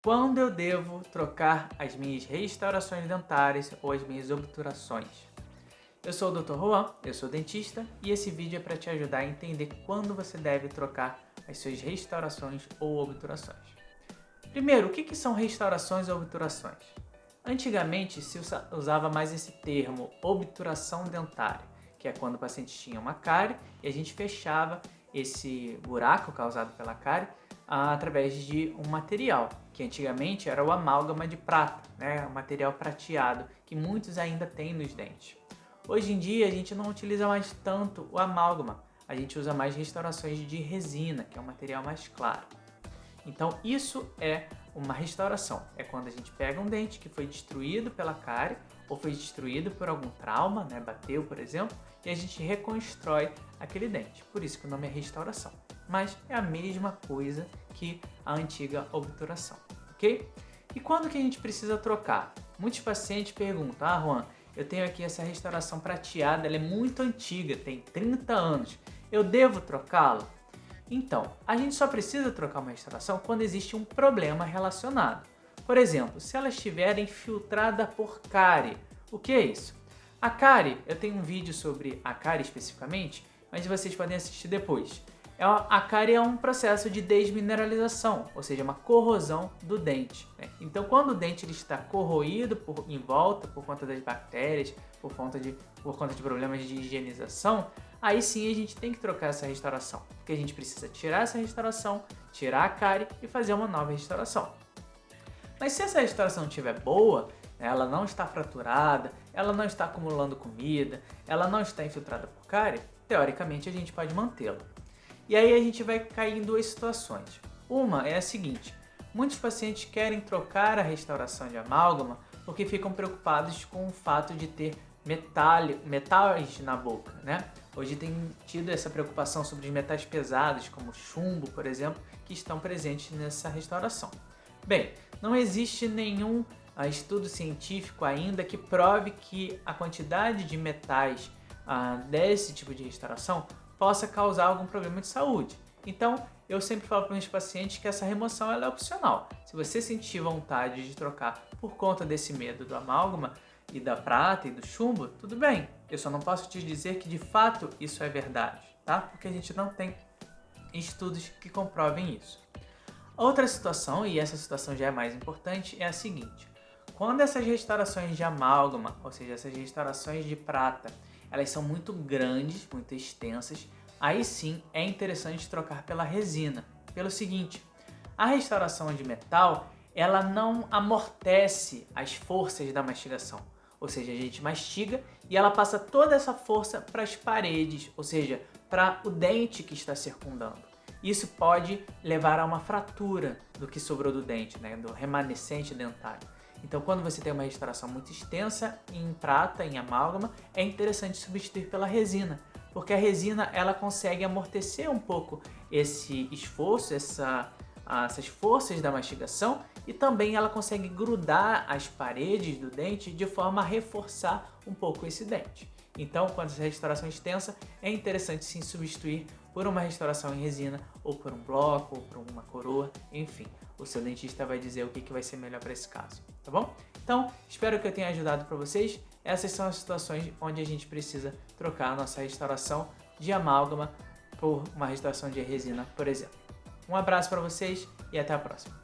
Quando eu devo trocar as minhas restaurações dentárias ou as minhas obturações? Eu sou o Dr. Juan, eu sou dentista e esse vídeo é para te ajudar a entender quando você deve trocar as suas restaurações ou obturações. Primeiro, o que são restaurações ou obturações? Antigamente se usava mais esse termo obturação dentária, que é quando o paciente tinha uma cárie e a gente fechava esse buraco causado pela cárie através de um material, que antigamente era o amálgama de prata, né? O material prateado, que muitos ainda têm nos dentes. Hoje em dia a gente não utiliza mais tanto o amálgama, a gente usa mais restaurações de resina, que é um material mais claro. Então isso é uma restauração, é quando a gente pega um dente que foi destruído pela cárie ou foi destruído por algum trauma, né? Bateu, por exemplo, e a gente reconstrói aquele dente. Por isso que o nome é restauração. Mas é a mesma coisa que a antiga obturação, ok? E quando que a gente precisa trocar? Muitos pacientes perguntam, Juan, eu tenho aqui essa restauração prateada, ela é muito antiga, tem 30 anos, eu devo trocá-la? Então, a gente só precisa trocar uma restauração quando existe um problema relacionado. Por exemplo, se ela estiver infiltrada por cárie. O que é isso? A cárie, eu tenho um vídeo sobre a cárie especificamente, mas vocês podem assistir depois. A cárie é um processo de desmineralização, ou seja, uma corrosão do dente, né? Então, quando o dente ele está corroído em volta por conta das bactérias, por conta de problemas de higienização, aí sim a gente tem que trocar essa restauração, porque a gente precisa tirar essa restauração, tirar a cárie e fazer uma nova restauração. Mas se essa restauração estiver boa, ela não está fraturada, ela não está acumulando comida, ela não está infiltrada por cárie, teoricamente a gente pode mantê-la. E aí a gente vai cair em duas situações. Uma é a seguinte, muitos pacientes querem trocar a restauração de amálgama porque ficam preocupados com o fato de ter metais na boca, né? Hoje tem tido essa preocupação sobre os metais pesados, como chumbo, por exemplo, que estão presentes nessa restauração. Bem, não existe nenhum estudo científico ainda que prove que a quantidade de metais desse tipo de restauração possa causar algum problema de saúde. Então, eu sempre falo para meus pacientes que essa remoção ela é opcional. Se você sentir vontade de trocar por conta desse medo do amálgama e da prata e do chumbo, tudo bem. Eu só não posso te dizer que de fato isso é verdade, tá? Porque a gente não tem estudos que comprovem isso. Outra situação, e essa situação já é mais importante, é a seguinte. Quando essas restaurações de amálgama, ou seja, essas restaurações de prata, elas são muito grandes, muito extensas, aí sim é interessante trocar pela resina. Pelo seguinte, a restauração de metal, ela não amortece as forças da mastigação. Ou seja, a gente mastiga e ela passa toda essa força para as paredes, ou seja, para o dente que está circundando. Isso pode levar a uma fratura do que sobrou do dente, né, do remanescente dentário. Então, quando você tem uma restauração muito extensa em prata, em amálgama, é interessante substituir pela resina, porque a resina ela consegue amortecer um pouco esse esforço, essas forças da mastigação e também ela consegue grudar as paredes do dente de forma a reforçar um pouco esse dente. Então, quando essa restauração é extensa, é interessante sim substituir por uma restauração em resina, ou por um bloco, ou por uma coroa, enfim. O seu dentista vai dizer o que vai ser melhor para esse caso, tá bom? Então, espero que eu tenha ajudado para vocês. Essas são as situações onde a gente precisa trocar a nossa restauração de amálgama por uma restauração de resina, por exemplo. Um abraço para vocês e até a próxima.